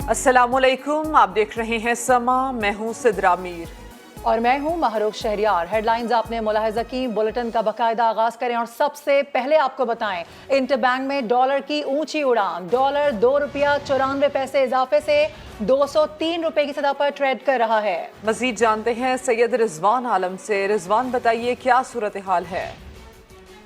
अस्सलामुअलैकुम, आप देख रहे हैं समा। मैं हूं सिद्रा मीर और मैं हूं महरूख शहरियार। हेडलाइंस आपने मुलाहिजा की, बुलेटिन का बाकायदा आगाज करें और सबसे पहले आपको बताएं इंटरबैंक में डॉलर की ऊंची उड़ान। डॉलर ₹2.94 इजाफे से 203 रुपए की सतह पर ट्रेड कर रहा है। मजीद जानते हैं सैयद रिजवान आलम से। रिजवान, बताइए क्या सूरत हाल है?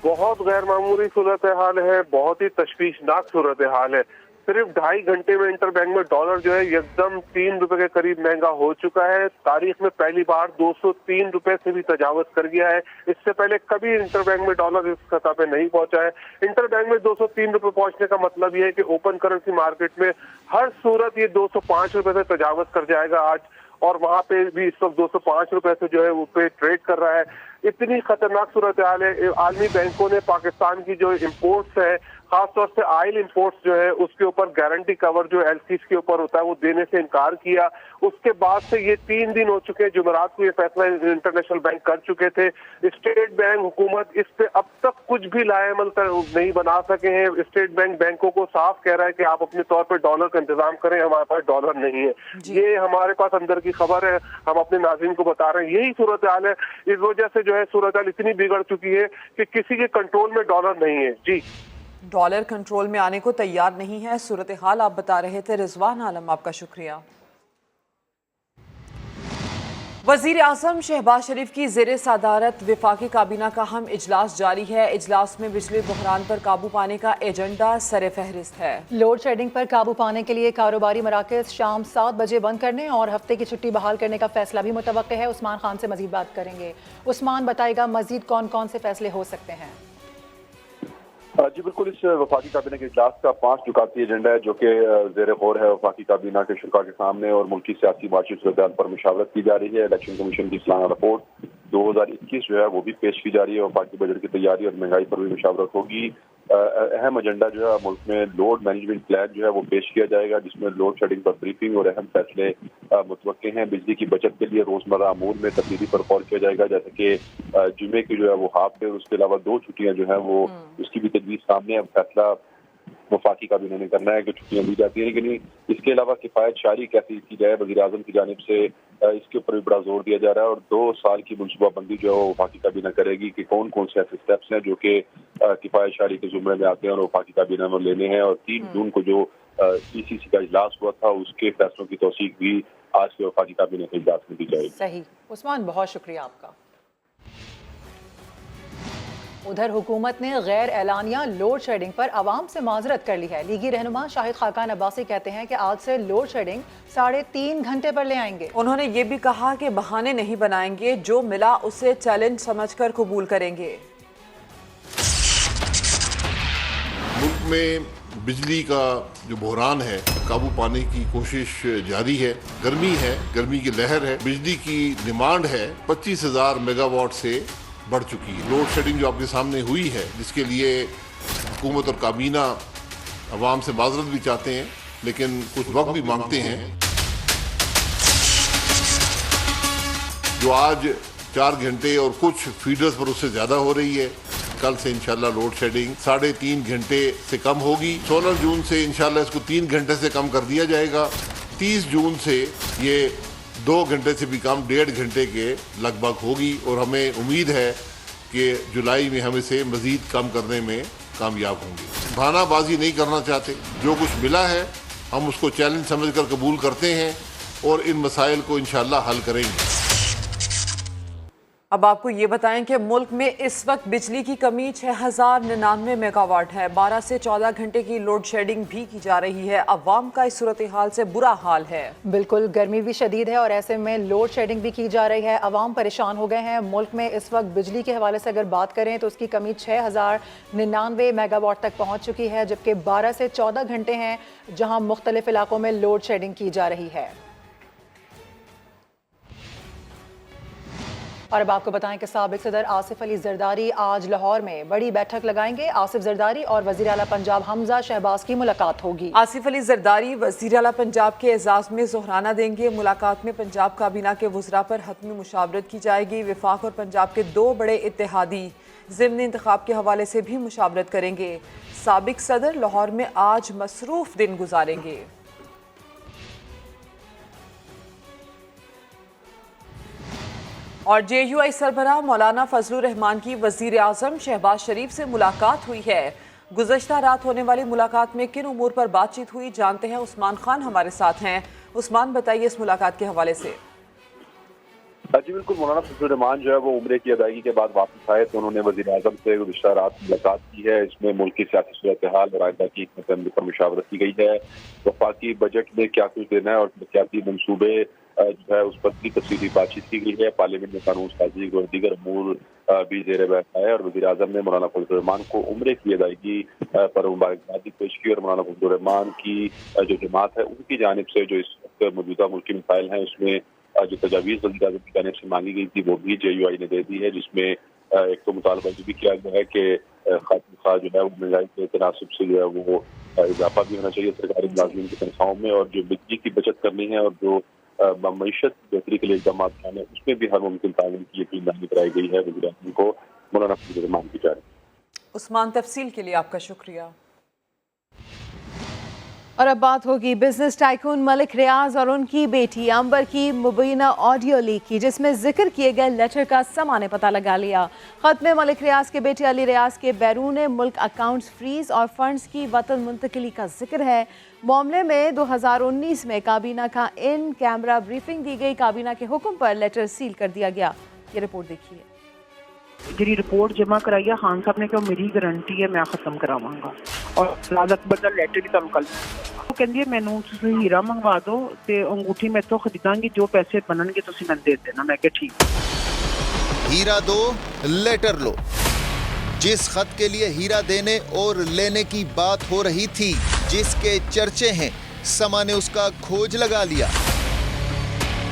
बहुत गैर मामूली सूरत हाल है, बहुत ही तशवीशनाक सूरत हाल है। सिर्फ 2.5 घंटे में इंटरबैंक में डॉलर जो है एकदम 3 रुपए के करीब महंगा हो चुका है। तारीख में पहली बार 203 रुपए से भी तजावज कर गया है। इससे पहले कभी इंटरबैंक में डॉलर इस सतह पे नहीं पहुंचा है। इंटरबैंक में 203 रुपए पहुंचने का मतलब ये है कि ओपन करेंसी मार्केट में हर सूरत ये 205 रुपए से तजावज कर जाएगा आज, और वहां पे भी इस वक्त 205 रुपए से जो है वो पे ट्रेड कर रहा है। इतनी खतरनाक सूरत हाल है। आलमी बैंकों ने पाकिस्तान की जो इम्पोर्ट्स है, खासतौर से ऑयल इंपोर्ट्स जो है, उसके ऊपर गारंटी कवर जो एलसीज के ऊपर होता है वो देने से इनकार किया। उसके बाद से ये 3 दिन हो चुके हैं, जुमेरात को ये फैसला इंटरनेशनल बैंक कर चुके थे। स्टेट बैंक हुकूमत इस पे अब तक कुछ भी लाएमल नहीं बना सके हैं। स्टेट बैंक बैंकों को साफ कह रहा है कि आप अपने तौर पर डॉलर का इंतजाम करें, हमारे पास डॉलर नहीं है। ये हमारे पास अंदर की खबर है, हम अपने नाज़रीन को बता रहे हैं। यही सूरत हाल है। इस वजह से जो है सूरत हाल इतनी बिगड़ चुकी है कि किसी के कंट्रोल में डॉलर नहीं है। जी, डॉलर कंट्रोल में आने को तैयार नहीं है। सूरत हाल आप बता रहे थे रिजवान आलम, आपका शुक्रिया। वजीर आजम शहबाज शरीफ की ज़ेरे सदारत वफाकी काबीना का अहम इजलास जारी है। इजलास में बिजली बहरान पर काबू पाने का एजेंडा सर फहरिस्त है। लोड शेडिंग पर काबू पाने के लिए कारोबारी मराकज़ शाम 7 बजे बंद करने और हफ्ते की छुट्टी बहाल करने का फैसला भी मुतवक्के है। उस्मान खान से मजीद बात करेंगे। उस्मान, बताएगा मजीद कौन कौन से फैसले हो सकते हैं? जी बिल्कुल, इस वफाकी काबीना के इजलास का 5 नुकाती एजेंडा है जो कि ज़ेर गौर है वफाकी काबीना के शुरा के सामने, और मुल्की सियासी माशी सूरत पर मुशावरत की जा रही है। इलेक्शन कमीशन की सालाना रिपोर्ट 2021 जो है वो भी पेश की जा रही है। वफाकी बजट की तैयारी और महंगाई पर भी मुशावरत होगी। अहम एजेंडा जो है मुल्क में लोड मैनेजमेंट प्लान जो है वो पेश किया जाएगा, जिसमें लोड शेडिंग पर ब्रीफिंग और अहम फैसले मुतवक्के हैं। बिजली की बचत के लिए रोजमर्रा अमूर में तब्दीली पर गौर किया जाएगा, जैसे कि जुमे की जो है वो हाफ डे और उसके अलावा 2 छुट्टियां जो है वो उसकी भी तजवीज सामने है। फैसला वफाकी काबीना ने करना है कि छुट्टियां दी जाती है, लेकिन इसके अलावा किफायत शारी कैसे की जाए वज़ीर आज़म की जानिब से इसके ऊपर भी बड़ा जोर दिया जा रहा है। और 2 साल की मनसूबाबंदी जो है वो वफाकी काबीना करेगी कि कौन कौन से ऐसे स्टेप्स हैं जो कि किफायत शारी के जुमरे में आते हैं और वफाकी काबीना में लेने हैं। और 3 जून को जो ECC का इजलास हुआ था उसके फैसलों की तौसीक भी आज के वफाकी काबीना के इजलास में दी जाएगी। सही उस्मान, बहुत शुक्रिया आपका। उधर हुकूमत ने गैर एलानिया लोड शेडिंग पर आवाम से माजरत कर ली है। लीगी रहनुमा शाहिद खाकान अब्बासी कहते हैं कि आज से लोड शेडिंग 3.5 घंटे पर ले आएंगे। उन्होंने ये भी कहा कि बहाने नहीं बनाएंगे, जो मिला उसे चैलेंज समझकर कबूल करेंगे। मुल्क में बिजली का जो बहरान है काबू पाने की कोशिश जारी है। गर्मी है, गर्मी की लहर है। बिजली की डिमांड है 25,000 मेगावाट से बढ़ चुकी है। लोड शेडिंग जो आपके सामने हुई है, जिसके लिए हुकूमत और काबीना अवाम से माजरत भी चाहते हैं, लेकिन कुछ वक्त भी मांगते हैं। जो आज 4 घंटे और कुछ फीडर्स पर उससे ज़्यादा हो रही है, कल से इंशाल्लाह लोड शेडिंग 3.5 घंटे से कम होगी। 16 जून से इंशाल्लाह इसको 3 घंटे से कम कर दिया जाएगा। 30 जून से ये 2 घंटे से भी कम 1.5 घंटे के लगभग होगी, और हमें उम्मीद है कि जुलाई में हम इसे मज़ीद कम करने में कामयाब होंगे। बहानाबाजी नहीं करना चाहते। जो कुछ मिला है हम उसको चैलेंज समझकर कबूल करते हैं और इन मसाइल को इंशाल्लाह हल करेंगे। अब आपको ये बताएं कि मुल्क में इस वक्त बिजली की कमी 6099 मेगावाट है। 12 से 14 घंटे की लोड शेडिंग भी की जा रही है। अवाम का इस सूरत हाल से बुरा हाल है। बिल्कुल, गर्मी भी शदीद है और ऐसे में लोड शेडिंग भी की जा रही है। अवाम परेशान हो गए हैं। मुल्क में इस वक्त बिजली के हवाले से अगर बात करें तो उसकी कमी 6099 मेगावाट तक पहुँच चुकी है, जबकि 12 से 14 घंटे हैं जहाँ मुख्तलिफ इलाकों में लोड शेडिंग की जा रही है। और अब आपको बताएं कि साबिक सदर आसिफ अली जरदारी आज लाहौर में बड़ी बैठक लगाएंगे। आसिफ जरदारी और वजीर आला पंजाब हमजा शहबाज की मुलाकात होगी। आसिफ अली जरदारी वजीर आला पंजाब के एजाज में जोहराना देंगे। मुलाकात में पंजाब काबीना के वज़रा पर हतमी मुशावरत की जाएगी। वफाक और पंजाब के 2 बड़े इत्तेहादी ज़िमनी इंतखाब के हवाले से भी मुशावरत करेंगे। साबिक सदर लाहौर में आज मसरूफ दिन गुजारेंगे। اور JUI سربراہ مولانا فضل الرحمان کی وزیر اعظم شہباز شریف سے ملاقات ہوئی ہے۔ گزشتہ رات ہونے والی ملاقات میں کن امور پر بات چیت ہوئی، جانتے ہیں عثمان خان ہمارے ساتھ ہیں۔ عثمان، بتائیے اس ملاقات کے حوالے سے۔ جی بالکل، مولانا فضل الرحمان جو ہے وہ عمرے کی ادائیگی کے بعد واپس آئے تو انہوں نے وزیر اعظم سے گزشتہ رات ملاقات کی ہے۔ اس میں ملک کی سیاسی صورتحال اور آئندہ کی حکمت عملی پر مشاورت کی گئی ہے۔ وفاقی بجٹ میں کیا کچھ دینا ہے اور ترقیاتی منصوبے جو ہے اس پر بھی تفصیلی بات چیت کی گئی ہے۔ پارلیمنٹ میں قانون سازی اور دیگر امور بھی زیر بحث ہے اور وزیر اعظم نے مولانا فضل الرحمان کو عمرے کی ادائیگی پر مبارکبادی پیش کی اور مولانا فضل الرحمان کی جو جماعت ہے ان کی جانب سے جو اس وقت موجودہ ملکی مسائل ہیں اس میں جو تجاویز وزیر اعظم کی جانب سے مانگی گئی تھی وہ بھی JUI نے دے دی ہے، جس میں ایک تو مطالبہ یہ بھی کیا گیا ہے کہ خاتون خواہ جو ہے وہ مہنگائی کے تناسب سے جو ہے وہ اضافہ بھی ہونا چاہیے سرکاری ملازمین کی تنخواہوں میں، اور جو بجلی کی بچت کرنی ہے اور جو معیشت بہتری کے لیے اقدامات کرنے اس میں بھی ہر ممکن تعاون کی یقین دہانی کرائی گئی ہے وزیر اعظم کو مولانا فضل الرحمان کی جانب۔ عثمان، تفصیل کے لیے آپ کا شکریہ۔ اور اب بات ہوگی بزنس ٹائکون ملک ریاض اور ان کی بیٹی امبر کی مبینہ آڈیو لیک کی، جس میں ذکر کیے گئے لیٹر کا سمانے پتہ لگا لیا۔ خط میں ملک ریاض کے بیٹے علی ریاض کے بیرون ملک اکاؤنٹس فریز اور فنڈز کی وطن منتقلی کا ذکر ہے۔ معاملے میں 2019 میں کابینہ کا ان کیمرہ بریفنگ دی گئی۔ کابینہ کے حکم پر لیٹر سیل کر دیا گیا۔ یہ رپورٹ دیکھیے۔ جی رپورٹ جمع کرائی ہے خان صاحب نے کہ میری گارنٹی ہے میں ختم کراواں گا اور فلاز اکبر کا لیٹر بھی تم کل وہ کہندی ہے مینوں تسی ہیرا منگوا دو تے انگوٹھی میں تو خریداں گی جو پیسے بنن گے تسی میں دے دینا۔ میں کہ ٹھیک، ہیرا دو لیٹر لو۔ جس خط کے لیے ہیرا دینے اور لینے کی بات ہو رہی تھی، جس کے چرچے ہیں، سما نے اس کا کھوج لگا لیا۔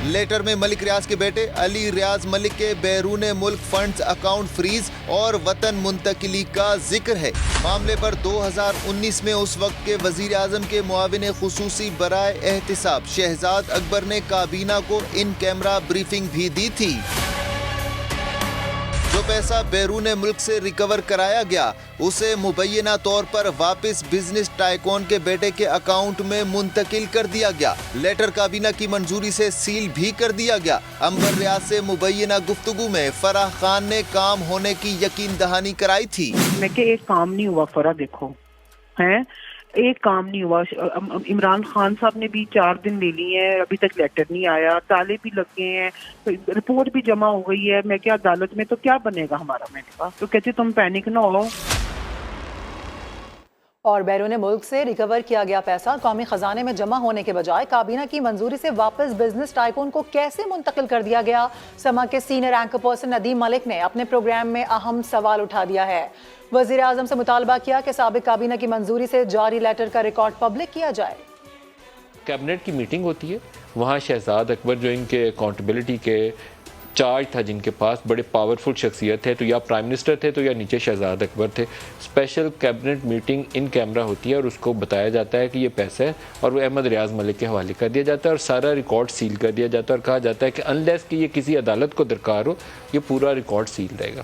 لیٹر میں ملک ریاض کے بیٹے علی ریاض ملک کے بیرون ملک فنڈز اکاؤنٹ فریز اور وطن منتقلی کا ذکر ہے۔ معاملے پر 2019 میں اس وقت کے وزیر اعظم کے معاون خصوصی برائے احتساب شہزاد اکبر نے کابینہ کو ان کیمرہ بریفنگ بھی دی تھی۔ جو پیسہ بیرون ملک سے ریکور کرایا گیا اسے مبینہ طور پر واپس بزنس ٹائکون کے بیٹے کے اکاؤنٹ میں منتقل کر دیا گیا۔ لیٹر کابینہ کی منظوری سے سیل بھی کر دیا گیا۔ امبر ریاض سے مبینہ گفتگو میں فرح خان نے کام ہونے کی یقین دہانی کرائی تھی۔ میں کہ ایک کام نہیں ہوا فرح، دیکھو ہیں ایک کام نہیں ہوا۔ عمران خان صاحب نے بھی 4 دن لے لی ہیں، ابھی تک لیٹر نہیں آیا، تالے بھی لگ گئے ہیں، رپورٹ بھی جمع ہو گئی ہے۔ میں کیا عدالت میں تو کیا بنے گا ہمارا؟ میں نے کہا تو کہتے تم پینک نہ ہو۔ اور بیرون ملک سے ریکور کیا گیا پیسہ قومی خزانے میں جمع ہونے کے بجائے کابینہ کی منظوری سے واپس بزنس ٹائکون کو کیسے منتقل کر دیا گیا؟ سما کے سینئر اینکر پرسن ندیم ملک نے اپنے پروگرام میں اہم سوال اٹھا دیا ہے۔ وزیر اعظم سے مطالبہ کیا کہ سابق کابینہ کی منظوری سے جاری لیٹر کا ریکارڈ پبلک کیا جائے۔ کیبنٹ کی میٹنگ ہوتی ہے، وہاں شہزاد اکبر جو ان کے اکاؤنٹیبلٹی کے چارج تھا، جن کے پاس بڑے پاورفل شخصیت ہے، تو یا پرائم منسٹر تھے تو یا نیچے شہزاد اکبر تھے۔ اسپیشل کیبنٹ میٹنگ ان کیمرہ ہوتی ہے اور اس کو بتایا جاتا ہے کہ یہ پیسہ ہے اور وہ احمد ریاض ملک کے حوالے کر دیا جاتا ہے اور سارا ریکارڈ سیل کر دیا جاتا ہے اور کہا جاتا ہے کہ انلیس کہ یہ کسی عدالت کو درکار ہو یہ پورا ریکارڈ سیل رہے گا۔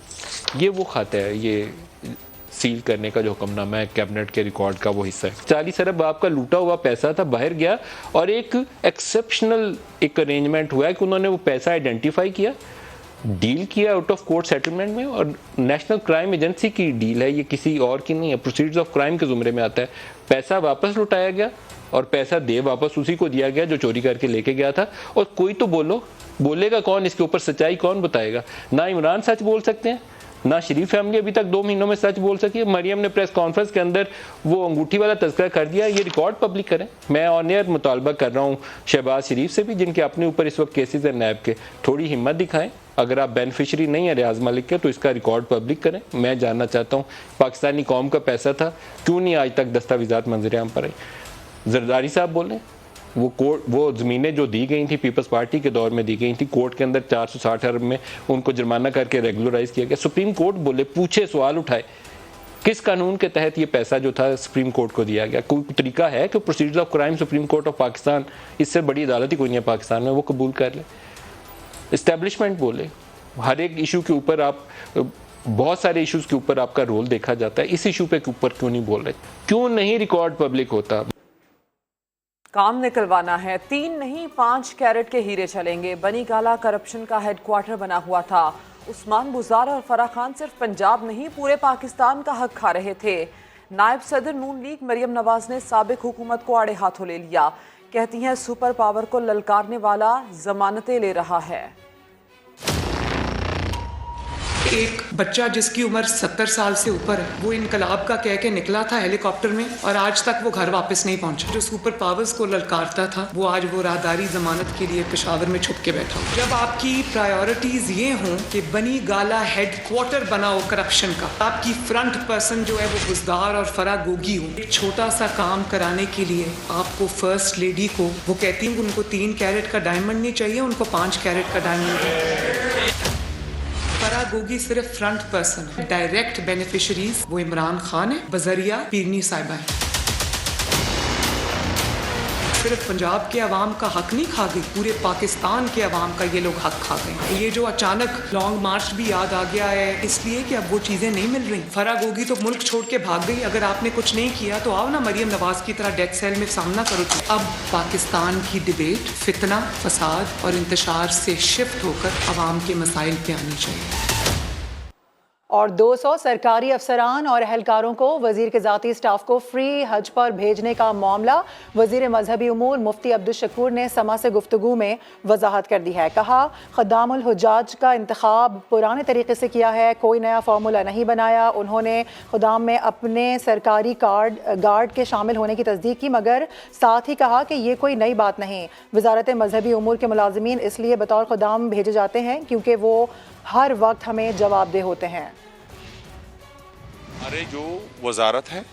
یہ وہ کھاتا ہے، یہ سیل کرنے کا جو حکم نامہ ہے کیبنٹ کے ریکارڈ کا وہ حصہ ہے۔ 40 ارب آپ کا لوٹا ہوا پیسہ تھا، باہر گیا اور ایک ایکسیپشنل ایک ارینجمنٹ ہوا ہے کہ انہوں نے وہ پیسہ آئیڈینٹیفائی کیا، ڈیل کیا آؤٹ آف کورٹ سیٹلمنٹ میں، اور نیشنل کرائم ایجنسی کی ڈیل ہے، یہ کسی اور کی نہیں ہے، پروسیڈرز آف کرائم کے زمرے میں آتا ہے۔ پیسہ واپس لوٹایا گیا اور پیسہ دے واپس اسی کو دیا گیا جو چوری کر کے لے کے گیا تھا۔ اور کوئی تو بولے گا کون اس کے اوپر؟ سچائی کون بتائے گا؟ نہ عمران سچ بول سکتے ہیں، نہ شریف فیملی ابھی تک 2 مہینوں میں سچ بول سکی ہے۔ مریم نے پریس کانفرنس کے اندر وہ انگوٹھی والا تذکرہ کر دیا، یہ ریکارڈ پبلک کریں۔ میں آن ایئر مطالبہ کر رہا ہوں شہباز شریف سے بھی، جن کے اپنے اوپر اس وقت کیسز ہیں نیب کے، تھوڑی ہمت دکھائیں۔ اگر آپ بینیفیشری نہیں ہیں ریاض ملک کے تو اس کا ریکارڈ پبلک کریں۔ میں جاننا چاہتا ہوں پاکستانی قوم کا پیسہ تھا، کیوں نہیں آج تک دستاویزات منظر عام پر آئی؟ زرداری صاحب بولیں، وہ زمینیں جو دی گئی تھیں پیپلز پارٹی کے دور میں دی گئی تھیں، کورٹ کے اندر 460 ارب میں ان کو جرمانہ کر کے ریگولرائز کیا گیا۔ سپریم کورٹ بولے، پوچھے، سوال اٹھائے، کس قانون کے تحت یہ پیسہ جو تھا سپریم کورٹ کو دیا گیا؟ کوئی طریقہ ہے کہ procedures of crime supreme court of Pakistan, اس سے بڑی عدالت ہی کوئی نہیں ہے پاکستان میں، وہ قبول کر لے؟ اسٹیبلشمنٹ بولے، ہر ایک ایشو کے اوپر آپ، بہت سارے ایشوز کے اوپر آپ کا رول دیکھا جاتا ہے، اس ایشو پہ اوپر کیوں نہیں بول رہے؟ کیوں نہیں ریکارڈ پبلک ہوتا؟ काम निकलवाना है। 3 नहीं 5 कैरेट के हीरे चलेंगे। बनी गाला करप्शन का हेडक्वार्टर बना हुआ था। उस्मान बुज़ार और फराह खान सिर्फ पंजाब नहीं पूरे पाकिस्तान का हक खा रहे थे। नायब सदर नून लीग मरियम नवाज ने साबिक हुकूमत को आड़े हाथों ले लिया। कहती हैं सुपर पावर को ललकारने वाला जमानतें ले रहा है। एक बच्चा जिसकी उम्र 70 साल से ऊपर है, वो इनकलाब का कह के निकला था हेलीकॉप्टर में और आज तक वो घर वापस नहीं पहुंचा। जो सुपर पावर्स को ललकारता था वो आज वो राहदारी जमानत के लिए पेशावर में छुप के बैठा हो। जब आपकी प्रायोरिटीज ये हों कि बनी गाला हेडक्वार्टर बनाओ करप्शन का, आपकी फ्रंट पर्सन जो है वो बुज़दार और फराह गोगी हो, एक छोटा सा काम कराने के लिए आपको फर्स्ट लेडी को वो कहती हैं उनको 3 कैरेट का डायमंड नहीं चाहिए, उनको 5 कैरेट का डायमंड चाहिए। फराह गोगी सिर्फ फ्रंट पर्सन है। डायरेक्ट बेनिफिशरीज वो इमरान खान है, बजरिया पीरनी साहिबा है। सिर्फ पंजाब के अवाम का हक नहीं खा गई, पूरे पाकिस्तान के अवाम का ये लोग हक खा गए। ये जो अचानक लॉन्ग मार्च भी याद आ गया है इसलिए कि अब वो चीज़ें नहीं मिल रही। फराह गोगी तो मुल्क छोड़ के भाग गई। अगर आपने कुछ नहीं किया तो आओ ना मरियम नवाज की तरह डेथ सेल में सामना करो। अब पाकिस्तान की डिबेट फितना, फसाद और इंतशार से शिफ्ट होकर अवाम के मसाइल पे आनी चाहिए। और 200 सरकारी अफसरान और एहलकारों को वजीर के ज़ाती स्टाफ को फ्री हज पर भेजने का मामला वजीर मजहबी उमूर मुफ्ती अब्दुल शकूर ने समा से गुफ्तगू में वजाहत कर दी है। कहा खद्दामुल हुज्जाज का इंतखाब पुराने तरीके से किया है, कोई नया फार्मूला नहीं बनाया। उन्होंने खुदाम में अपने सरकारी गार्ड के शामिल होने की तस्दीक की, मगर साथ ही कहा कि ये कोई नई बात नहीं। वजारत मजहबी उमूर के मुलाजिमीन इसलिए बतौर खुदाम भेजे जाते हैं क्योंकि वो हर वक्त हमें जवाबदेह होते हैं। हमारे जो वजारत है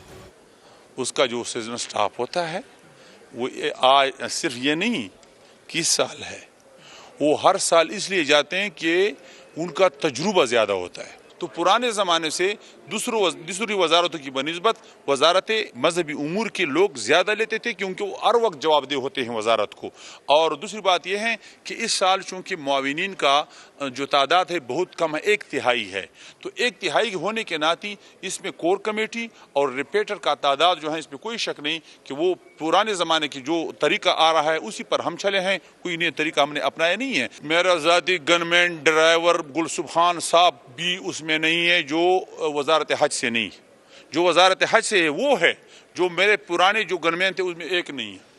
उसका जो सीजनल स्टाफ होता है वो सिर्फ ये नहीं कि इस साल है, वो हर साल इसलिए जाते हैं कि उनका तजुर्बा ज़्यादा होता है। तो पुराने ज़माने से दूसरी वजारतों की बनिस्बत वजारत मजहबी उमूर के लोग ज़्यादा लेते थे क्योंकि वो हर वक्त जवाबदेह होते हैं वजारत को। और दूसरी बात यह है कि इस साल चूँकि मुआविनीन का जो तादाद है बहुत कम है, 1/3 है, तो 1/3 होने के नाते इसमें कोर कमेटी और रिपेटर का तादाद जो है इसमें कोई शक नहीं कि वो पुराने ज़माने की जो तरीका आ रहा है उसी पर हम चले हैं, कोई नया तरीका हमने अपनाया नहीं है। मेरा ज़ाती गनमैन ड्राइवर गुलसुबहान साहब भी उसमें नहीं है, जो वजारत हज से नहीं, जो वजारत हज से है वो है, जो मेरे पुराने जो गनमैन थे उसमें एक नहीं है।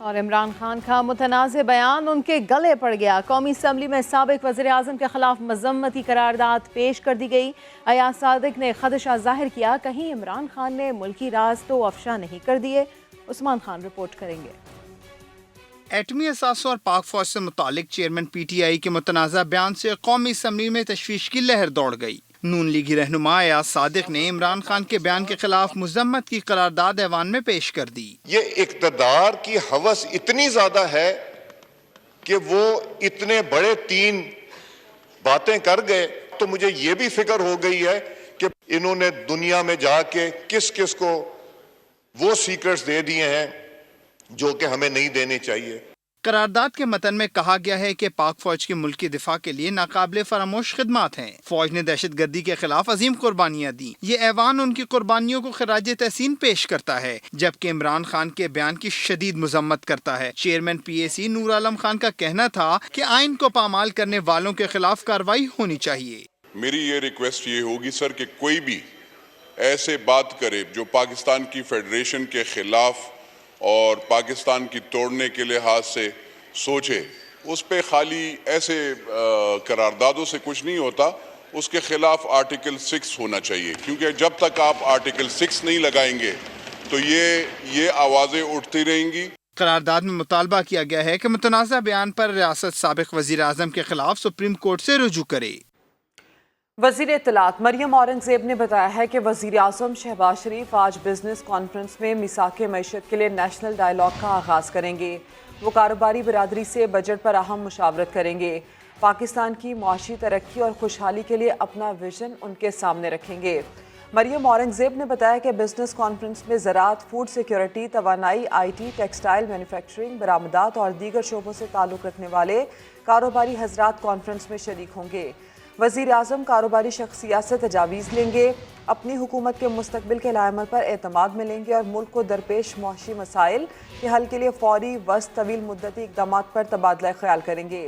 और इमरान खान का मुतनाज़ बयान उनके गले पड़ गया। कौमी असम्बली में साबिक वज़ीर आज़म के खिलाफ मज़म्मती करारदाद पेश कर दी गई। अयाज सादिक ने खदशा जाहिर किया कहीं इमरान खान ने मुल्की राज तो अफशा नहीं कर दिए। उस्मान खान रिपोर्ट करेंगे। एटमी असासों और पाक फौज से मुतालिक चेयरमैन PTI के मुतनाज़ा बयान से कौमी असम्बली में तशवीश की लहर दौड़ गई। नून लीगी रहनुमा अयाज सादिक ने इमरान खान के बयान के खिलाफ मुज़म्मत की करारदाद ऐवान में पेश कर दी। ये इक़्तिदार की हवस इतनी ज्यादा है कि वो इतने बड़े 3 बातें कर गए, तो मुझे ये भी फिक्र हो गई है कि इन्होंने दुनिया में जाके किस किस को वो सीक्रेट्स दे दिए हैं जो कि हमें नहीं देने चाहिए। करारदाद के मतन में कहा गया है कि पाक फौज के मुल्क के दिफा के लिए नाकाबिले फरामोश खिदमात हैं। फौज ने दहशत गर्दी के खिलाफ अजीम कुर्बानियाँ दी। ये ऐवान उनकी कुर्बानियों को खराज तहसीन पेश करता है, जबकि इमरान खान के बयान की शदीद मजम्मत करता है। चेयरमैन PAC नूर आलम खान का कहना था कि आइन को पामाल करने वालों के खिलाफ कार्रवाई होनी चाहिए। मेरी ये रिक्वेस्ट ये होगी सर कि कोई भी ऐसे बात करे जो पाकिस्तान की फेडरेशन के खिलाफ और पाकिस्तान की तोड़ने के लिहाज से सोचे, उस पे खाली ऐसे करारदादों से कुछ नहीं होता, उसके खिलाफ आर्टिकल 6 होना चाहिए, क्योंकि जब तक आप आर्टिकल 6 नहीं लगाएंगे तो ये आवाज़ें उठती रहेंगी। करारदाद में मुतालबा किया गया है कि मुतनाज़ा बयान पर रियासत साबिक वज़ीर आज़म के खिलाफ सुप्रीम कोर्ट से रुजू करे। वज़ीर इत्तलात मरियम औरंगज़ेब ने बताया है कि वज़ीर आज़म शहबाज शरीफ आज बिजनेस कॉन्फ्रेंस में मिसाक़े मईशत के लिए नेशनल डायलॉग का आगाज़ करेंगे। वो कारोबारी बिरादरी से बजट पर अहम मुशावरत करेंगे। पाकिस्तान की मुआशी तरक्की और खुशहाली के लिए अपना विजन उनके सामने रखेंगे। मरियम औरंगज़ेब ने बताया कि बिजनेस कॉन्फ्रेंस में ज़राअत, फूड सिक्योरिटी, तवानाई, IT, टेक्सटाइल मैन्युफैक्चरिंग, बरामदात और दीगर शोबों से ताल्लुक़ रखने वाले कारोबारी हजरात कॉन्फ्रेंस में शरीक होंगे। वज़ीर आज़म कारोबारी शख्सियत से तजावीज़ लेंगे, अपनी हुकूमत के मुस्तकबिल के लाएमल पर एतमाद मिलेंगे और मुल्क को दरपेश मुआशी मसाइल के हल के लिए फौरी वस्त तवील मुद्दती इक़दामात पर तबादला ख्याल करेंगे।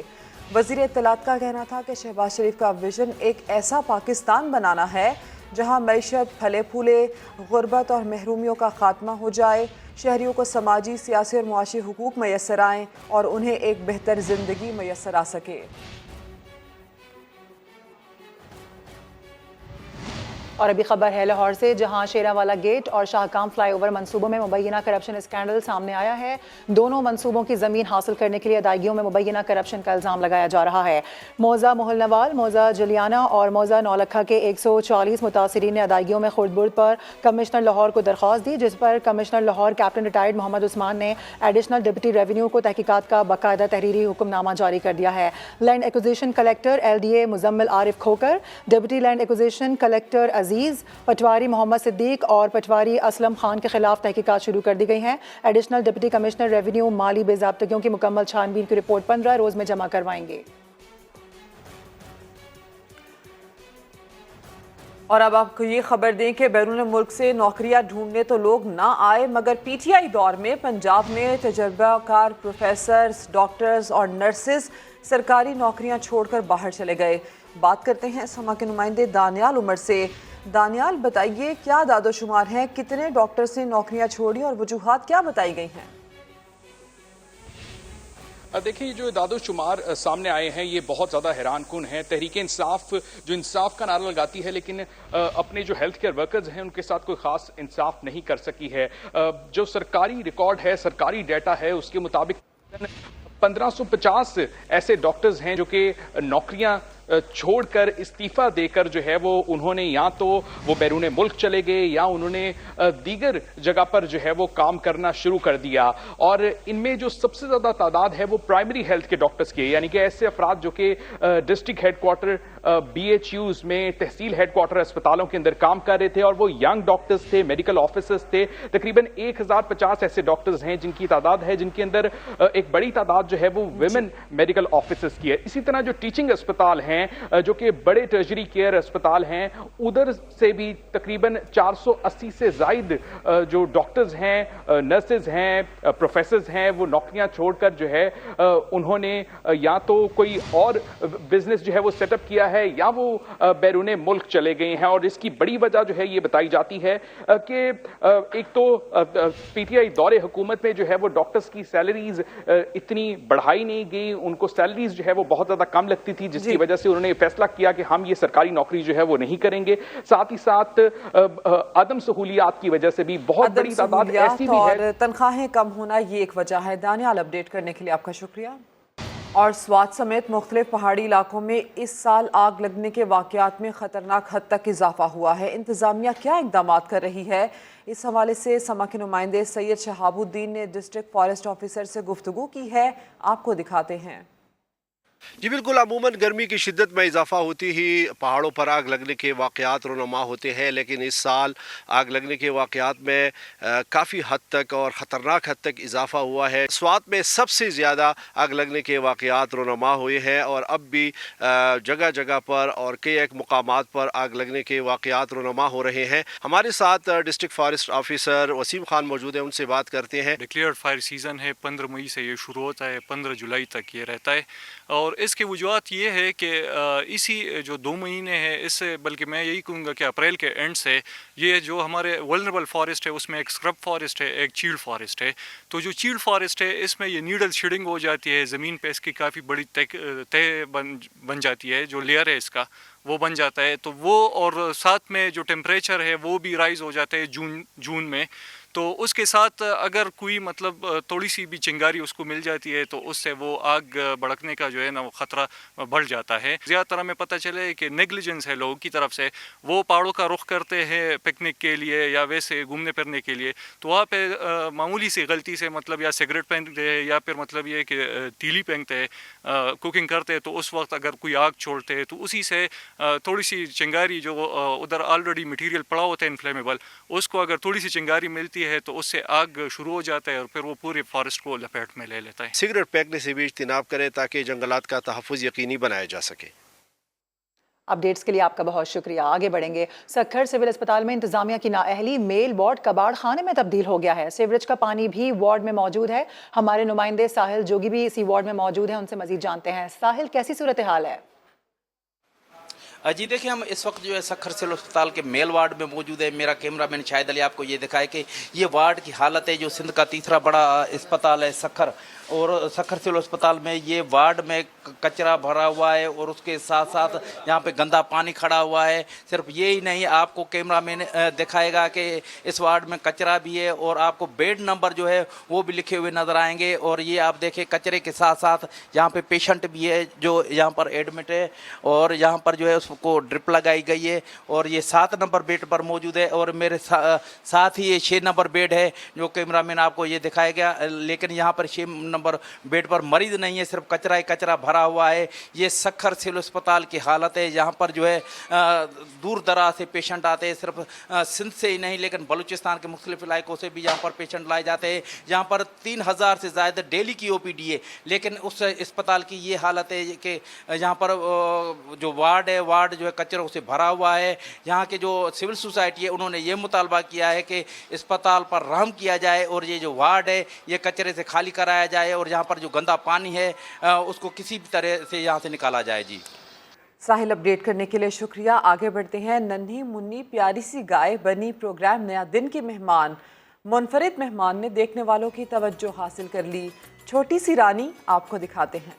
वज़ीर इत्तलात का कहना था कि शहबाज शरीफ का विजन एक ऐसा पाकिस्तान बनाना है जहाँ मईशत फले फूले, गुर्बत और महरूमियों का खात्मा हो जाए, शहरियों को समाजी, सियासी और मुआशी हुकूक मैसर आएँ और उन्हें एक बेहतर ज़िंदगी मैसर आ सके। और अभी खबर है लाहौर से, जहां शेरावाला गेट और शाहकाम फ्लाईओवर मंसूबों में मुबैना करप्शन स्कैंडल सामने आया है। दोनों मंसूबों की ज़मीन हासिल करने के लिए अदायगियों में मुबैना करप्शन का इल्ज़ाम लगाया जा रहा है। मौज़ा मोहल्लवाल, मौज़ा जुलियाना और मौज़ा नौलखा के 140 मुतासरीन ने अदायगियों में खुर्द-बुर्द पर कमिश्नर लाहौर को दरख्वास्त दी, जिस पर commissioner Lahore captain retired Mohammad Usman ने एडिशनल डिप्टी रेवेन्यू को तहकीकात का बाकायदा तहरीरी हुक्मनामा जारी कर दिया है। Land acquisition collector LDA Muzammil Arif Khokhar, deputy land acquisition collector Aziz, patwari Mohammad Siddique और पटवारी असलम खान के खिलाफ तहकीकात शुरू कर दी गई हैं। एडिशनल डिप्टी कमिश्नर रेवेन्यू माली बेज़ाब्तगियों की मुकम्मल छानबीन की रिपोर्ट 15 रोज में जमा करवाएंगे। और अब आपको ये खबर दें कि बैरून मुल्क से नौकरियां ढूंढने तो लोग ना आए, मगर PTI दौर में पंजाब में तजर्बाकार प्रोफेसर्स, डॉक्टर्स और नर्सेज सरकारी नौकरियां छोड़कर बाहर चले गए। बात करते हैं समा के नुमाइंदे दानियाल उमर से। दानियाल, बताइए क्या दादोशुमार हैं, कितने डॉक्टर्स ने नौकरियां छोड़ी और वजूहात क्या बताई गई हैं? देखिए, जो दादोशुमार सामने आए हैं ये बहुत ज़्यादा हैरान कुन है। तहरीक इंसाफ जो इंसाफ का नारा लगाती है, लेकिन अपने जो हेल्थ केयर वर्कर्स हैं उनके साथ कोई ख़ास इंसाफ नहीं कर सकी है। जो सरकारी रिकॉर्ड है, सरकारी डाटा है, उसके मुताबिक 1550 ऐसे डॉक्टर्स हैं जो कि नौकरियां छोड़कर इस्तीफा देकर जो है वो उन्होंने या तो वो बैरून मुल्क चले गए या उन्होंने दीगर जगह पर जो है वो काम करना शुरू कर दिया। और इनमें जो सबसे ज्यादा तादाद है वो प्राइमरी हेल्थ के डॉक्टर्स की, यानी कि ऐसे अफराद जो कि डिस्ट्रिक्ट हेडक्वार्टर BHUs में, तहसील हेडक्वार्टर अस्पतालों के अंदर काम कर रहे थे और वो यंग डॉक्टर्स थे, मेडिकल ऑफिसर्स थे। तकरीबन 1050 ऐसे डॉक्टर्स हैं जिनकी तादाद है, जिनके अंदर एक बड़ी तादाद जो है वो विमेन मेडिकल ऑफिसर्स की है। इसी तरह जो टीचिंग अस्पताल हैं, जो कि बड़े टर्जरी केयर अस्पताल हैं, उधर से भी तकरीबन 480 से जायद जो डॉक्टर्स हैं, नर्सेज हैं, प्रोफेसर्स हैं, वो नौकरियां छोड़कर जो है उन्होंने या तो कोई और बिजनेस जो है वो सेटअप किया है या वो बैरून मुल्क चले गए हैं। और इसकी बड़ी वजह जो है ये बताई जाती है कि एक तो PTI दौरे हुकूमत में जो है वो डॉक्टर्स की सैलरीज इतनी बढ़ाई नहीं गई, उनको सैलरीज जो है वो बहुत ज्यादा कम लगती थी, जिसकी वजह से उन्होंने फैसला किया कि हम ये सरकारी नौकरी जो है वो नहीं करेंगे। साथ ही साथ आदम सहूलियात की वजह से भी बहुत बड़ी तादाद ऐसी भी है और तनख्वाहें कम होना ये एक वजह है। दानियाल, अपडेट करने के लिए आपका शुक्रिया। और स्वात समेत मुख्तलिफ पहाड़ी इलाकों में इस साल आग लगने के वाक़यात में ख़तरनाक हद तक इजाफा हुआ है। इंतज़ामिया क्या इक़दाम कर रही है, इस हवाले से समा के नुमाइंदे सैयद शहाबुद्दीन ने डिस्ट्रिक्ट फॉरेस्ट ऑफिसर से गुफ्तगू की है, आपको दिखाते हैं। जी बिल्कुल, अमूमन गर्मी की शिद्दत में इजाफा होती ही पहाड़ों पर आग लगने के वाक़यात रोनुमा होते हैं, लेकिन इस साल आग लगने के वाक़यात में काफ़ी हद तक और ख़तरनाक हद तक इजाफा हुआ है। स्वात में सबसे ज़्यादा आग लगने के वाक़यात रोनुमा हुए हैं और अब भी जगह जगह पर और कई एक मुकामात पर आग लगने के वाक़यात रोनुमा हो रहे हैं। हमारे साथ district forest officer Waseem Khan मौजूद हैं, उनसे बात करते हैं। डिक्लेयर्ड फायर सीज़न है, 15 मई से ये शुरू होता है, 15 जुलाई तक ये रहता है। और इसकी वजूहत ये है कि इसी जो 2 महीने हैं, इससे बल्कि मैं यही कहूँगा कि अप्रैल के एंड से ये जो हमारे वल्नरेबल फॉरेस्ट है उसमें एक स्क्रब फॉरेस्ट है, एक चील्ड फॉरेस्ट है। तो जो चील्ड फॉरेस्ट है इसमें ये नीडल शेडिंग हो जाती है, ज़मीन पे इसकी काफ़ी बड़ी तय बन जाती है, जो लेयर है इसका वो बन जाता है। तो वो और साथ में जो टेम्परेचर है वो भी राइज़ हो जाता है जून में। तो उसके साथ अगर कोई मतलब थोड़ी सी भी चिंगारी उसको मिल जाती है तो उससे वो आग भड़कने का जो है ना वो ख़तरा बढ़ जाता है। ज़्यादातर हमें पता चले कि नेग्लिजेंस है लोगों की तरफ से, वो पहाड़ों का रुख करते हैं पिकनिक के लिए या वैसे घूमने फिरने के लिए, तो वहाँ पे मामूली सी गलती से मतलब या सिगरेट पहनते हैं या फिर मतलब ये कि तीली पहनते हैं, कुकिंग करते हैं, तो उस वक्त अगर कोई आग छोड़ते हैं तो उसी से थोड़ी सी चिंगारी जो उधर ऑलरेडी मटीरियल पड़ा होता है इनफ्लेमेबल, उसको अगर थोड़ी सी चिंगारी मिलती है तो उससे आग शुरू हो जाता है और फिर वो पूरे फॉरेस्ट को लपेट में ले लेता है। सिगरेट फेंकने से भी इज्तिनाब करें ताकि जंगलात का तहफ़्फ़ुज़ यकीनी बनाया जा सके। अपडेट्स के लिए आपका बहुत शुक्रिया। आगे बढ़ेंगे। सक्खर सिविल अस्पताल में इंतजामिया की नाअहली, मेल वार्ड कबाड़ खाने में तब्दील हो गया है। सीवरेज का पानी भी वार्ड में मौजूद है। हमारे नुमाइंदे साहिल जोगी भी इसी वार्ड में मौजूद हैं, उनसे मजीद जानते हैं। साहिल, कैसी सूरत हाल है? जी देखिए, हम इस वक्त जो है सक्खर सिविल अस्पताल के मेल वार्ड में मौजूद है। मेरा कैमरामैन शाहिद अली आपको ये दिखाए कि ये वार्ड की हालत है। जो सिंध का तीसरा बड़ा अस्पताल है सक्खर, और सक्खर सिविल अस्पताल में ये वार्ड में कचरा भरा हुआ है और उसके साथ साथ यहाँ पे गंदा पानी खड़ा हुआ है। सिर्फ ये ही नहीं, आपको कैमरामैन दिखाएगा कि इस वार्ड में कचरा भी है और आपको बेड नंबर जो है वो भी लिखे हुए नज़र आएंगे। और ये आप देखें, कचरे के साथ साथ यहाँ पे पेशेंट भी है जो यहाँ पर एडमिट है और यहाँ पर जो है उसको ड्रिप लगाई गई है और ये 7 नंबर बेड पर मौजूद है। और मेरे साथ ही ये 6 नंबर बेड है जो कैमरामैन आपको ये दिखाएगा। लेकिन यहाँ पर 6 नंबर बेड पर मरीज नहीं है, सिर्फ कचरा ही कचरा भरा हुआ है। ये सक्खर सिविल अस्पताल की हालत है। यहाँ पर जो है दूर दराज से पेशेंट आते हैं, सिर्फ सिंध से ही नहीं लेकिन बलूचिस्तान के मुख्तलिफ इलाकों से भी यहाँ पर पेशेंट लाए जाते हैं। यहाँ पर 3000 से ज़्यादा डेली की OPD है, लेकिन उस अस्पताल की ये हालत है कि यहाँ पर जो वार्ड है, वार्ड जो है कचरों से भरा हुआ है। यहाँ के जो सिविल सोसाइटी है उन्होंने ये मुतालबा किया है कि अस्पताल पर रहम किया जाए और ये जो वार्ड है ये कचरे से खाली कराया जाए और यहाँ पर जो गंदा पानी है उसको किसी भी तरह से यहाँ से निकाला जाए। जी साहिल, अपडेट करने के लिए शुक्रिया। आगे बढ़ते हैं। नन्ही मुन्नी प्यारी सी गाय बनी प्रोग्राम नया दिन की मेहमान। मुनफरिद मेहमान ने देखने वालों की तवज्जो हासिल कर ली। छोटी सी रानी आपको दिखाते हैं।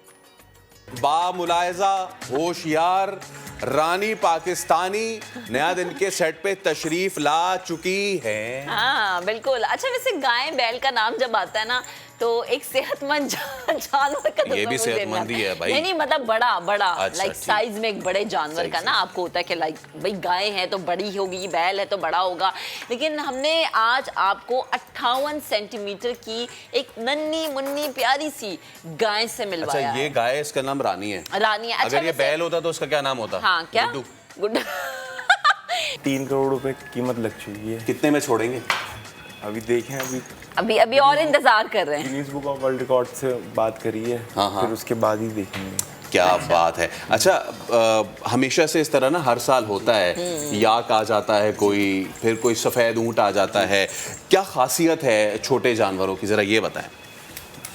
बामुलायजा होशियार रानी पाकिस्तानी नया दिन के सेट पे तशरीफ ला चुकी है। हाँ बिल्कुल। अच्छा, वैसे गाय बैल का नाम जब आता है ना तो एक सेहतमंद जानवर का तो ये भी सेहतमंदी है भाई। नहीं मतलब बड़ा अच्छा, लाइक साइज में एक बड़े जानवर का ना आपको होता है कि लाइक भाई गाय है तो बड़ी होगी, बैल है तो बड़ा होगा। लेकिन हमने आज आपको 58 सेंटीमीटर की एक नन्ही मुन्नी प्यारी सी गाय से मिलवाया। अच्छा, ये गाय, इसका नाम रानी है। रानी है। अच्छा, अगर ये बैल होता तो उसका क्या नाम होता? हाँ क्या? गुड्डू। 3 करोड़ रुपए कीमत लग चुकी है। कितने में छोड़ेंगे? अभी देखें, अभी और इंतजार कर रहे हैं। Guinness book of world record से बात करी है। हाँ। फिर उसके बाद ही देखेंगे। क्या बात है। अच्छा, हमेशा से इस तरह ना हर साल होता है, याक आ जाता है कोई, फिर कोई सफ़ेद ऊंट आ जाता है। क्या खासियत है छोटे जानवरों की, ज़रा ये बताएं।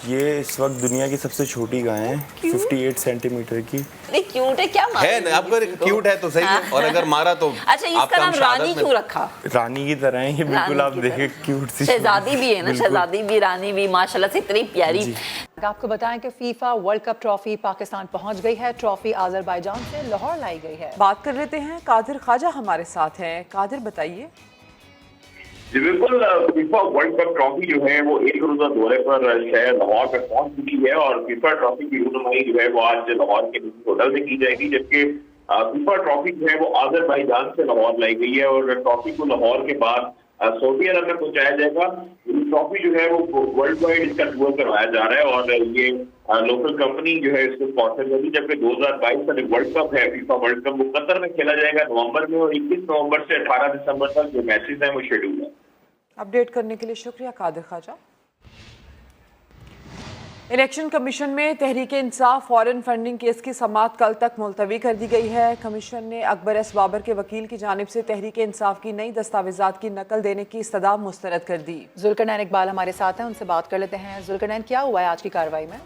ये इस वक्त दुनिया की सबसे छोटी गाय है, 58 सेंटीमीटर की। क्यूट है, क्या है? आपको क्यूट है तो सही है, और अगर मारा तो अच्छा, इसका नाम रानी क्यों रखा? रानी की तरह है ये, बिल्कुल आप देखें क्यूट सी। शहजादी भी है ना, शहजादी भी रानी भी माशाल्लाह से इतनी प्यारी। आपको बताएं कि FIFA world cup trophy Pakistan पहुंच गई है। ट्रॉफी आज़रबाईजान से लाहौर लाई गई है। बात कर लेते हैं, कादिर ख्वाजा हमारे साथ हैं। कादिर, बताइए। जी बिल्कुल, फीफा वर्ल्ड कप ट्रॉफी जो है वो एक रोजा दौरे पर शहर लाहौर में पहुंच चुकी है और फीफा ट्रॉफी की रूनुमाई जो है वो आज लाहौर के होटल में की जाएगी, जबकि फीफा ट्रॉफी जो है वो आज़रबाईजान से लाहौर लाई गई है और ट्रॉफी को लाहौर के बाद सऊदी अरब में पहुंचाया जाएगा। ट्रॉफी जो है वो वर्ल्ड वाइड इसका टूर करवाया जा रहा है और ये लोकल कंपनी जो है इसको स्पॉन्सर करेगी, जबकि 2022 का जो वर्ल्ड कप है, फीफा वर्ल्ड कप, वो कतर में खेला जाएगा नवंबर में और 21 नवंबर से 18 दिसंबर तक जो मैचेस हैं वो शेड्यूल है। अपडेट करने के लिए शुक्रिया कादिर ख्वाजा। इलेक्शन कमीशन में Tehreek Insaf foreign funding case की समाअत कल तक मुलतवी कर दी गई है। कमीशन ने अकबर एस बाबर के वकील की जानिब से तहरीक इंसाफ की नई दस्तावेजात की नकल देने की इस्तदा मुस्तरद कर दी। जुल्करनैन इकबाल हमारे साथ हैं, उनसे बात कर लेते हैं। जुल्करनैन, क्या हुआ है आज की कार्रवाई में?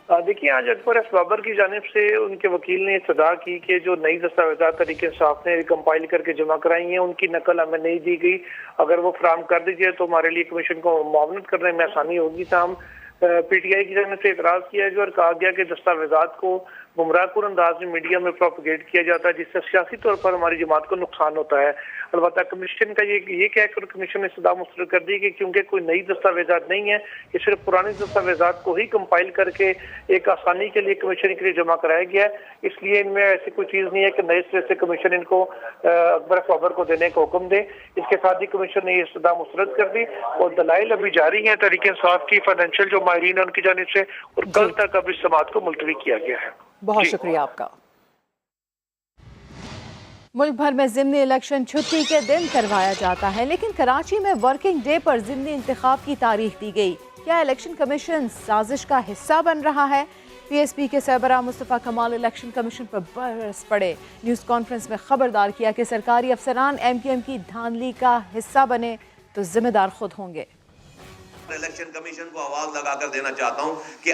देखिए, आज अकबर एस बाबर की जानिब से उनके वकील ने इस्तदा की कि जो नई दस्तावेजात तहरीक इंसाफ ने कंपाइल करके जमा कराई हैं उनकी नकल हमें नहीं दी गई। अगर वो फराहम कर दीजिए तो हमारे लिए कमीशन को मुआवनत करने में आसानी होगी। हम PTI की जानिब से इतराज किया है और कहा गया कि दस्तावेजात को गुमराहकुन अंदाज में मीडिया में प्रोपगेट किया जाता है, जिससे सियासी तौर पर हमारी जमात को नुकसान होता है। अलबत्ता कमीशन का ये कहकर कमीशन ने इस्तदा मुस्तरद कर दी कि क्योंकि कोई नई दस्तावेजात नहीं है, ये सिर्फ पुरानी दस्तावेजात को ही कंपाइल करके एक आसानी के लिए कमीशन के लिए जमा कराया गया है, इसलिए इनमें ऐसी कोई चीज़ नहीं है कि नए सिरे से कमीशन इनको अकबर बाबर को देने का हुक्म दे। इसके साथ ही कमीशन ने ये इस्तदा मुस्तरद कर दी और दलाइल अभी जारी हैं तहरीक इंसाफ की, फाइनेंशियल जो माहिरीन है उनकी जानिब से, और कल तक अब इस समाअत को मुलतवी किया गया है। बहुत शुक्रिया आपका। मुल्क भर में ज़िमनी इलेक्शन छुट्टी के दिन करवाया जाता है, लेकिन कराची में वर्किंग डे पर ज़िमनी इंतखाब की तारीख दी गई। क्या इलेक्शन कमीशन साजिश का हिस्सा बन रहा है? PSP के सरबराह मुस्तफ़ा कमाल इलेक्शन कमीशन पर बरस पड़े। न्यूज़ कॉन्फ्रेंस में खबरदार किया कि सरकारी अफसरान MQM की धांधली का हिस्सा बने तो जिम्मेदार खुद होंगे। इलेक्शन कमीशन को आवाज लगाकर देना चाहता हूं कि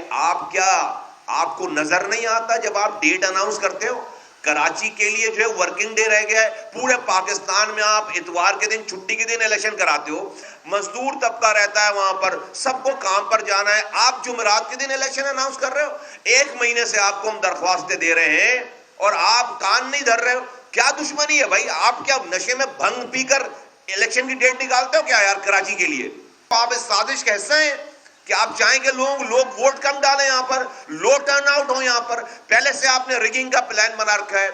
आपको नजर नहीं आता जब आप डेट अनाउंस करते हो? कराची के लिए जो है वर्किंग डे रह गया है, पूरे पाकिस्तान में आप इतवार के दिन छुट्टी के दिन इलेक्शन कराते हो, मजदूर तबका रहता है वहां पर, सबको काम पर जाना है, आप जुमेरात के दिन इलेक्शन अनाउंस कर रहे हो। 1 महीने से आपको हम दरख्वास्तें दे रहे हैं और आप कान नहीं धर रहे हो। क्या दुश्मनी है भाई? आप क्या नशे में भंग पीकर इलेक्शन की डेट निकालते हो क्या यार कराची के लिए? आप इस साजिश का हिस्सा हैं कि आप चाहेंगे लोग वोट कम डालें, यहाँ पर लो टर्न आउट हो, यहाँ पर पहले से आपने रिगिंग का प्लान बना रखा है।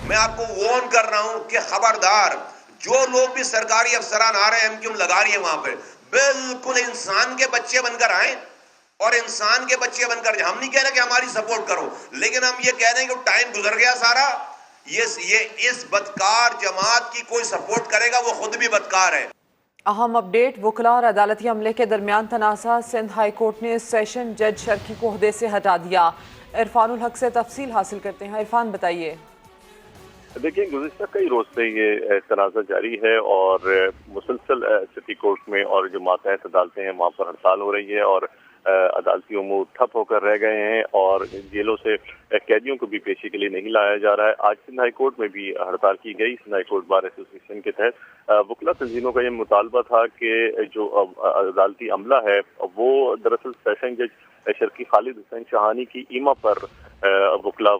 मैं आपको वार्न कर रहा हूं कि खबरदार, जो लोग भी सरकारी अफसरान आ रहे हैं, MQM लगा रही है वहां पे, बिल्कुल इंसान के बच्चे बनकर आए और इंसान के बच्चे बनकर, हम नहीं कह रहे कि हमारी सपोर्ट करो, लेकिन हम ये कह रहे हैं कि टाइम गुजर गया सारा। ये इस बदकार जमात की कोई सपोर्ट करेगा वो खुद भी बदकार है। अहम अपडेट, वकला और अदालती अमले के दरमियान तनाज़ा, सिंध हाई कोर्ट ने सेशन जज शर्की को ओहदे से हटा दिया। इरफानुल हक से तफसील हासिल करते हैं। इरफान बताइए। देखिए, गुज़िश्ता कई रोज से ये तनाज़ा जारी है और मुसलसल सिटी कोर्ट में और जो मातहत अदालतें हैं वहाँ पर हड़ताल हो रही है और अदालती उमूर ठप होकर रह गए हैं और जेलों से कैदियों को भी पेशी के लिए नहीं लाया जा रहा है। आज सिंध हाई कोर्ट में भी हड़ताल की गई। Sindh high court bar association के तहत वकला तंजीमों का ये मुतालबा था कि जो अदालती अमला है वो दरअसल सेशन जज शर्की खालिद हुसैन शाहानी की ईमा पर वकला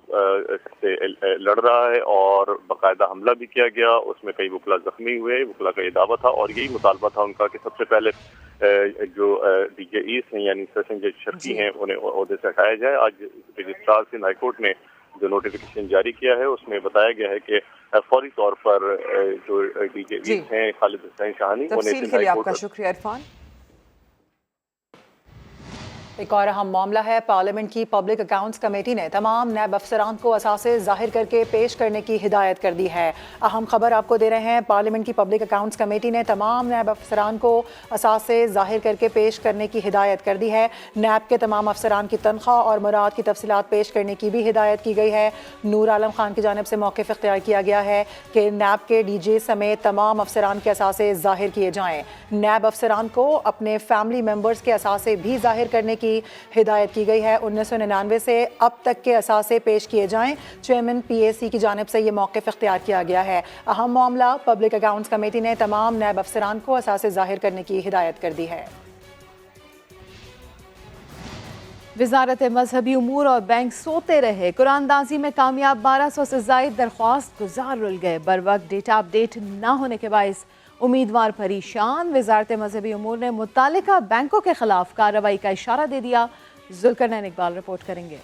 से लड़ रहा है और बाकायदा हमला भी किया गया। उसमें कई वकला जख्मी हुए। वकला का ये दावा था और यही मुतालबा था उनका कि सबसे पहले जो DJEs हैं यानी सेशन जज शर्की हैं उन्हें ओहदे से हटाया जाए। आज रजिस्ट्रार सिंध हाई कोर्ट ने जो नोटिफिकेशन जारी किया है उसमें बताया गया है कि फौरी तौर पर जो DJEs हैं खालिद हुसैन शाहानी उन्हें तफसील के लिए आपका शुक्रिया इरफान। एक और अहम मामला है। पार्लियामेंट की पब्लिक अकाउंट्स कमेटी ने तमाम नैब अफसरान को असासे ज़ाहिर करके पेश करने की हिदायत कर दी है। अहम खबर आपको दे रहे हैं। पार्लियामेंट की पब्लिक अकाउंट्स कमेटी ने तमाम नैब अफसरान को असासे ज़ाहिर करके पेश करने की हिदायत कर दी है। नैब के तमाम अफसरान की तनख्वाह और मुराद की तफसीलात पेश करने की भी हिदायत की गई है। नूर आलम खान की जानिब से मौक़िफ़ इख्तियार किया गया है कि नैब के DJ समेत तमाम अफसरान के असासे ज़ाहिर किए जाएँ। नैब अफसरान को अपने फैमिली मेम्बर्स के असासे भी ज़ाहिर करने की हिदायत की गई है। 1999 से अब तक के असासे पेश किए जाएं। चेयरमैन PAC की जानिब से ये मौक़िफ़ इख्तियार किया गया है। अहम मामला, पब्लिक अकाउंट्स कमेटी ने तमाम नैब अफसरान को असासे ज़ाहिर करने की हिदायत कर दी है। वज़ारत मजहबी उमूर और बैंक सोते रहे। कुरानदाजी में कामयाब 1200 से ज़ायद दरख्वास्त गुजार रुल गए। बर वक्त डेटा अपडेट न होने के बायस उम्मीदवार परेशान। वज़ारत मजहबी उमूर ने मुतालिका बैंकों के खिलाफ कार्रवाई का इशारा दे दिया। जुल्करनैन इकबाल रिपोर्ट करेंगे।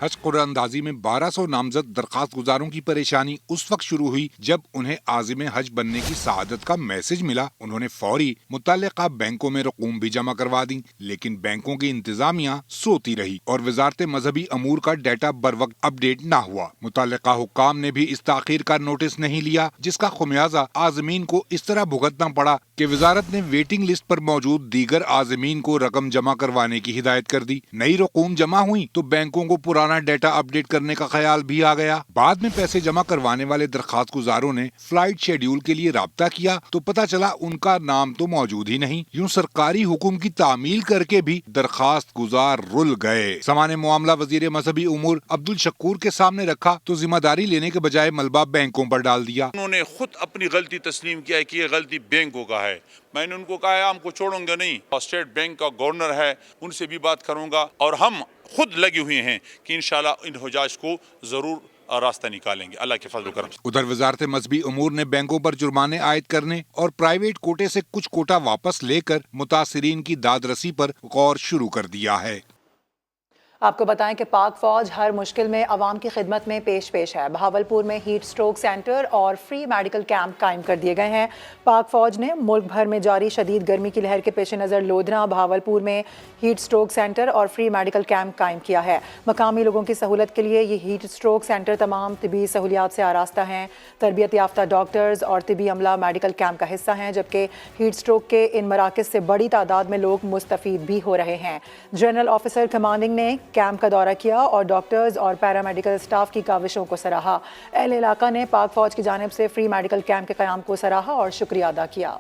हज कुरानदाजी में 1200 नामजद दरखास्त गुजारों की परेशानी उस वक्त शुरू हुई जब उन्हें आज़िम हज बनने की सआदत का मैसेज मिला। उन्होंने फौरी मुतल्लिका बैंकों में रकूम भी जमा करवा दी, लेकिन बैंकों की इंतजामिया सोती रही और वजारत मजहबी अमूर का डाटा बर वक्त अपडेट न हुआ। मुतल्लिका हुक्काम ने भी इस ताखीर का नोटिस नहीं लिया, जिसका खुमियाजा आज़मीन को इस तरह भुगतना पड़ा कि वजारत ने वेटिंग लिस्ट पर मौजूद दीगर आज़मीन को रकम जमा करवाने की हिदायत कर दी। नई रकूम जमा हुई तो बैंकों को पुराना डेटा अपडेट करने का ख्याल भी आ गया। बाद में पैसे जमा करवाने वाले दरखास्त गुजारों ने फ्लाइट शेड्यूल के लिए राब्ता किया तो पता चला उनका नाम तो मौजूद ही नहीं। यूं सरकारी हुक्म की तामील करके भी दरखास्त गुजार रुल गए। सामान्य मामला वजीर मजहबी उमूर अब्दुल शकूर के सामने रखा तो जिम्मेदारी लेने के बजाय मलबा बैंकों पर डाल दिया। उन्होंने खुद अपनी गलती तस्लीम किया है कि ये गलती बैंकों का है। मैंने उनको कहा है हमको छोड़ूंगा नहीं, स्टेट बैंक का गवर्नर है उनसे भी बात करूंगा और हम खुद लगे हुए हैं कि इंशाल्लाह इन हुजाज को जरूर रास्ता निकालेंगे अल्लाह के फजल करम। उधर वजारत मजहबी उमूर ने बैंकों पर जुर्माने आयद करने और प्राइवेट कोटे से कुछ कोटा वापस लेकर मुतासिरीन की दादरसी पर गौर शुरू कर दिया है। आपको बताएं कि पाक फौज हर मुश्किल में अवाम की खिदमत में पेश है। बहावलपुर में हीट स्ट्रोक सेंटर और फ्री मेडिकल कैंप कायम कर दिए गए हैं। पाक फौज ने मुल्क भर में जारी शदीद गर्मी की लहर के पेश नज़र लोधना बहावलपुर में हीट स्ट्रोक सेंटर और फ्री मेडिकल कैंप कायम किया है। मकामी लोगों की सहूलत के लिए ये हीट स्ट्रोक सेंटर तमाम तिबी सहूलियात से आरास्ता हैं। तरबियत याफ्ता डॉक्टर्स और तिबी अमला मेडिकल कैंप का हिस्सा हैं, जबकि हीट स्ट्रोक के इन मराकज़ से बड़ी तादाद में लोग मुस्तफ़ीद भी हो रहे हैं। जनरल ऑफिसर कमांडिंग ने कैंप का दौरा किया और डॉक्टर्स और पैरामेडिकल स्टाफ की काविशों को सराहा। अहले इलाका ने पाक फौज की जानिब से फ्री मेडिकल कैंप के क़याम को सराहा और शुक्रिया अदा किया।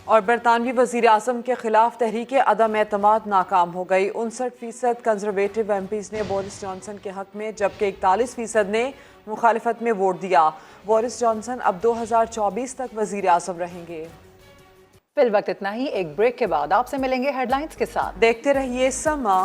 और बरतानवी वज़ीर आज़म के खिलाफ तहरीक अदम एतमाद नाकाम हो गई। 59% कंजर्वेटिव एमपीज़ ने बोरिस जॉनसन के हक में, जबकि 41% ने मुखालिफत में वोट दिया। बोरिस जॉनसन अब 2024 तक वज़ीर आज़म रहेंगे। फिल वक्त इतना ही, एक ब्रेक के बाद आपसे मिलेंगे हेडलाइंस के साथ। देखते रहिए समा।